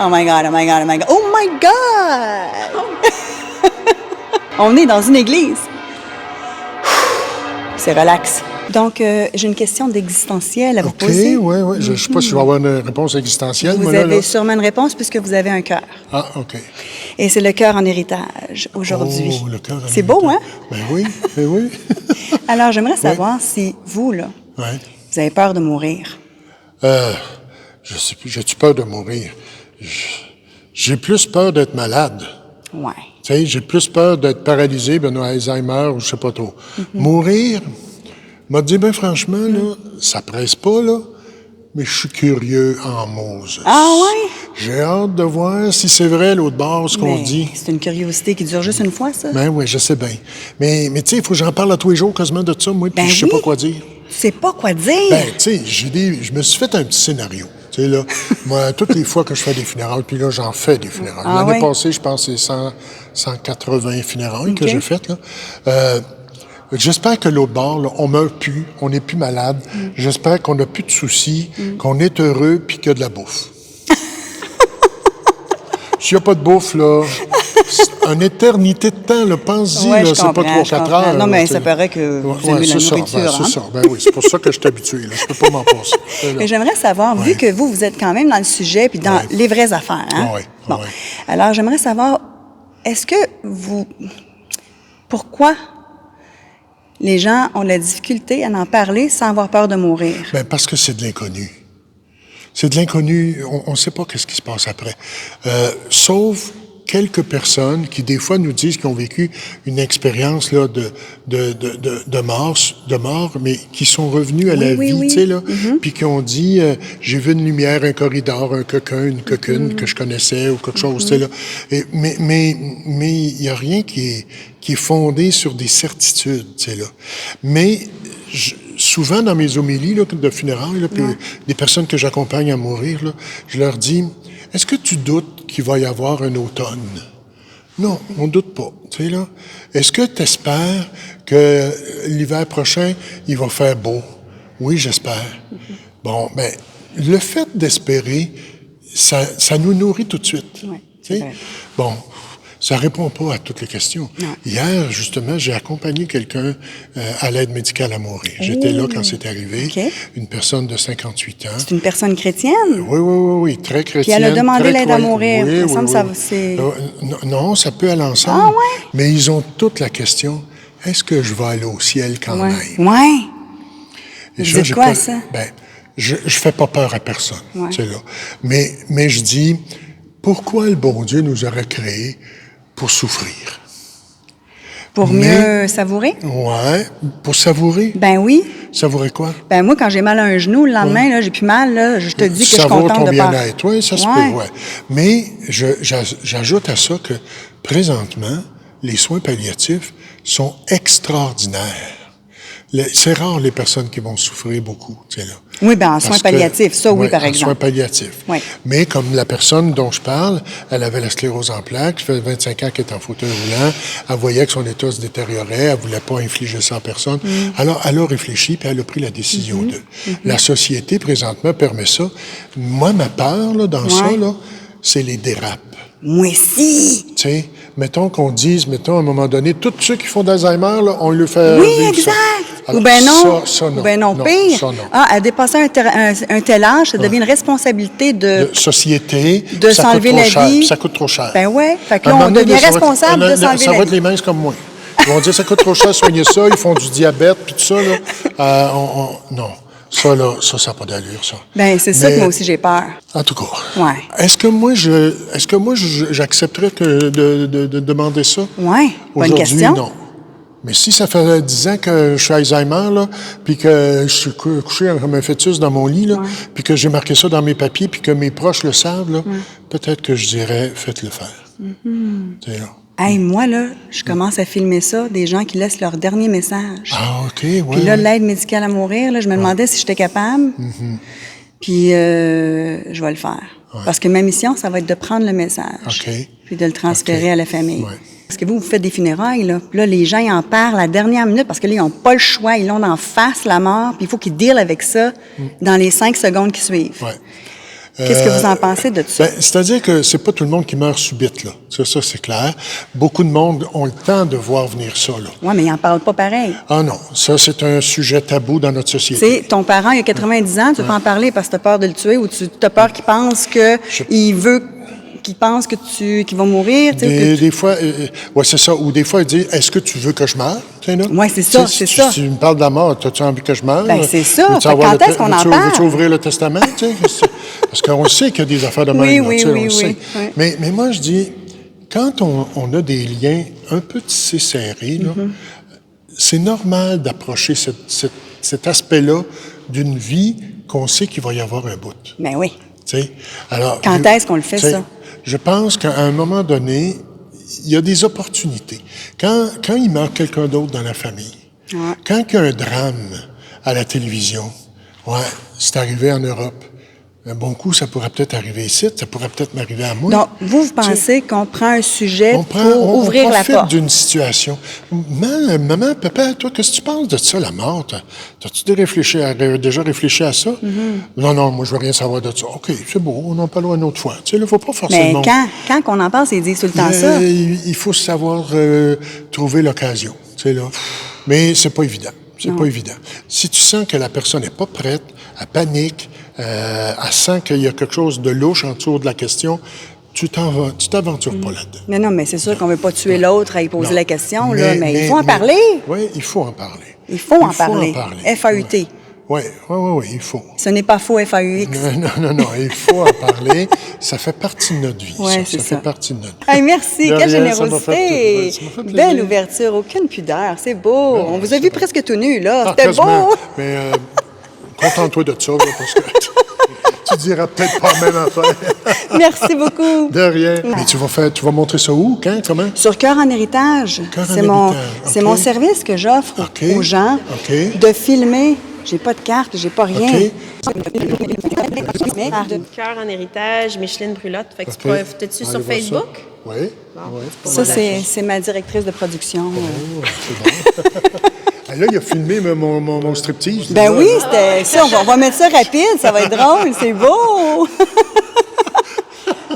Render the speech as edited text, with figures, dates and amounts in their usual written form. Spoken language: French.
Oh my God, oh my God, oh my God. Oh my God! On est dans une église. C'est relax. Donc, j'ai une question d'existentiel à vous poser. Oui. Je ne sais pas si je vais avoir une réponse existentielle. Vous avez sûrement une réponse puisque vous avez un cœur. Ah, OK. Et c'est le cœur en héritage aujourd'hui. Oh, le cœur en héritage. C'est beau, hein? Ben oui, ben oui. Alors, j'aimerais savoir si vous, là, vous avez peur de mourir. Je sais plus, j'ai-tu peur de mourir? J'ai plus peur d'être malade. Ouais. Tu sais, j'ai plus peur d'être paralysé, Alzheimer, ou je sais pas trop. Mourir, m'a dit, ben franchement, là, ça presse pas, là, mais je suis curieux en Moses. Ah ouais? J'ai hâte de voir si c'est vrai l'autre bord, ce qu'on dit. C'est une curiosité qui dure juste une fois, ça? Ben oui, je sais bien. Mais tu sais, il faut que j'en parle à tous les jours quasiment de ça, moi, puis je sais pas quoi dire. Tu sais pas quoi dire? Ben, tu sais, je me suis fait un petit scénario. Tu sais, là, moi, toutes les fois que je fais des funérailles, puis là, j'en fais des funérailles. L'année passée, je pense que c'est 180 funérailles que j'ai faites, là. J'espère que l'autre bord, là, on meurt plus, on n'est plus malade. J'espère qu'on n'a plus de soucis, qu'on est heureux, puis qu'il y a de la bouffe. S'il n'y a pas de bouffe, là, une éternité de temps, là, pense-y, là, c'est pas 3-4 heures. Non, mais là, ça paraît que vous aimez la nourriture. C'est ça, ben oui, c'est pour ça que je suis habitué, là. Je peux pas m'en passer. Mais j'aimerais savoir, vu que vous êtes quand même dans le sujet, puis dans les vraies affaires, hein? Bon. Alors, j'aimerais savoir, est-ce que pourquoi les gens ont de la difficulté à en parler sans avoir peur de mourir? Ben parce que c'est de l'inconnu. C'est de l'inconnu. On ne sait pas qu'est-ce qui se passe après. Sauf quelques personnes qui, des fois, nous disent qu'ils ont vécu une expérience là, de mort, mais qui sont revenus à la vie, tu sais, là, puis qui ont dit j'ai vu une lumière, un corridor, un coquin, une coquine que je connaissais ou quelque chose, tu sais, là. Mais il n'y a rien qui est fondé sur des certitudes, tu sais, là. Mais souvent, dans mes homélies là, de funérailles, là, puis des personnes que j'accompagne à mourir, là, je leur dis est-ce que tu doutes qu'il va y avoir un automne? Non, on doute pas. Tu sais, là. Est-ce que tu espères que l'hiver prochain, il va faire beau? Oui, j'espère. Bon, ben, le fait d'espérer, ça nous nourrit tout de suite. Oui, tu sais? Bon. Ça répond pas à toutes les questions. Non. Hier, justement, j'ai accompagné quelqu'un à l'aide médicale à mourir. J'étais là quand c'est arrivé. Une personne de 58 ans. C'est une personne chrétienne? Oui, très chrétienne. Puis elle a demandé l'aide à mourir. Oui, il me semble que ça, c'est... Non, ça peut aller ensemble. Ah ouais? Mais ils ont toute la question, est-ce que je vais aller au ciel quand même? Oui. Et vous dites quoi, ça? Ben, je fais pas peur à personne. Tu sais, là. Mais je dis, pourquoi le bon Dieu nous aurait créés pour souffrir? Pour mieux savourer? Ouais, pour savourer. Ben oui. Savourer quoi? Ben moi, quand j'ai mal à un genou, le lendemain, là, j'ai plus mal, là, je te dis que je suis contente ton de pas... bien-être. Oui, ça se peut, ouais. Mais j'ajoute à ça que, présentement, les soins palliatifs sont extraordinaires. C'est rare les personnes qui vont souffrir beaucoup, tu sais, là. Oui, bien en soins palliatifs, ça oui, par exemple. En soins palliatifs. Oui. Mais comme la personne dont je parle, elle avait la sclérose en plaques, ça fait 25 ans qu'elle est en fauteuil roulant, elle voyait que son état se détériorait, elle voulait pas infliger ça à personne. Alors, elle a réfléchi, puis elle a pris la décision d'eux. La société, présentement, permet ça. Moi, ma peur, là, dans ça, là, c'est les dérapes. Moi aussi! Tu sais, mettons qu'on dise, à un moment donné, tous ceux qui font d'Alzheimer, là, on le fait. Oui, exact! Alors, ou bien non. Ça, non. Ou bien non, pire. Ça, non. Ah, à dépasser un tel âge, ça devient une responsabilité de société. De s'enlever la vie. Ça coûte trop cher. Ben ouais. Fait que là, on devient responsable de s'enlever la vie. Ça va être les mêmes comme moi. Ils vont dire, ça coûte trop cher, soigner ça, ils font du diabète, puis tout ça, là. Non. Ça, là, ça n'a pas d'allure, ça. Bien, c'est ça que moi aussi, j'ai peur. En tout cas. Ouais. Est-ce que moi, j'accepterais de demander ça? Oui. Bonne question. Aujourd'hui, non. Mais si ça fait 10 ans que je suis Alzheimer, là, puis que je suis couché comme un fœtus dans mon lit, là, puis que j'ai marqué ça dans mes papiers, puis que mes proches le savent, là, peut-être que je dirais, faites-le faire. C'est là. Hey, moi, là, je commence à filmer ça, des gens qui laissent leur dernier message. Ah, OK, oui. Puis là, l'aide médicale à mourir, là, je me demandais si j'étais capable. Puis je vais le faire. Parce que ma mission, ça va être de prendre le message. Puis de le transférer à la famille. Parce que vous faites des funérailles, là. Puis là, les gens, ils en parlent à la dernière minute parce que là, ils n'ont pas le choix. Ils l'ont en face, la mort. Puis il faut qu'ils dealent avec ça dans les 5 secondes qui suivent. Qu'est-ce que vous en pensez de ça? C'est-à-dire que c'est pas tout le monde qui meurt subite, là. Ça, c'est clair. Beaucoup de monde ont le temps de voir venir ça, là. Oui, mais ils n'en parlent pas pareil. Ah non, ça, c'est un sujet tabou dans notre société. Tu sais, ton parent, il a 90 ans, tu peux pas en parler parce que tu as peur de le tuer ou tu as peur qu'il pense qu'il pense qu'il va mourir. Des fois, ouais, c'est ça. Ou des fois, il dit, est-ce que tu veux que je meure? Oui, c'est ça, c'est ça. Si tu me parles de la mort, as-tu envie que je meure? Ben, c'est ça. Veux-tu Quand est-ce qu'on en parle? Veux-tu ouvrir le testament? Parce qu'on sait qu'il y a des affaires de même. Oui. Mais moi, je dis, quand on a des liens un peu tissés serrés, là, c'est normal d'approcher cet aspect-là d'une vie qu'on sait qu'il va y avoir un bout. Ben oui. Alors, quand est-ce qu'on le fait, ça? Je pense qu'à un moment donné, il y a des opportunités. Quand il meurt quelqu'un d'autre dans la famille, quand il y a un drame à la télévision, c'est arrivé en Europe. Un bon coup, ça pourrait peut-être arriver ici, ça pourrait peut-être m'arriver à moi. Donc, vous pensez qu'on prend un sujet pour ouvrir la porte? On profite d'une situation. Maman, papa, toi, qu'est-ce que tu penses de ça, la mort? T'as-tu déjà réfléchi à ça? Non, moi, je veux rien savoir de ça. OK, c'est beau, on en parlera une autre fois. Tu sais, il ne faut pas forcer le monde. Mais quand on en parle, ils disent tout le temps ça. Il faut savoir trouver l'occasion. Tu sais, là. Mais c'est pas évident. Pas évident. Si tu sens que la personne n'est pas prête, elle panique, elle sent qu'il y a quelque chose de louche en dessous de la question, tu t'aventures pas là-dedans. Non, mais c'est sûr qu'on ne veut pas tuer l'autre à y poser la question, mais il faut en parler. Oui, il faut en parler. Il faut en parler. FAUT. Oui, il faut. Ce n'est pas faux, FAUX. Non, il faut en parler. Ça fait partie de notre vie. Oui, c'est ça. Ça fait partie de notre vie. Hey, merci, quelle générosité. Ça m'a fait belle ouverture, aucune pudeur, c'est beau. On vous a vu presque tout nu, là. C'était beau. Mais contente-toi de ça, là, parce que tu diras peut-être pas la même affaire. Merci beaucoup. De rien. Mais tu vas montrer ça où, quand, comment? Sur Cœur en héritage. C'est mon service que j'offre aux gens de filmer. J'ai pas de carte, j'ai pas rien. Cœur en héritage, Micheline Brulotte. Fait que tu peux peut-être sur Facebook? Oui. Ça, c'est ma directrice de production. C'est bon. Là, il a filmé mon striptease. Ben oui, c'était ça. On va mettre ça rapide, ça va être drôle, c'est beau.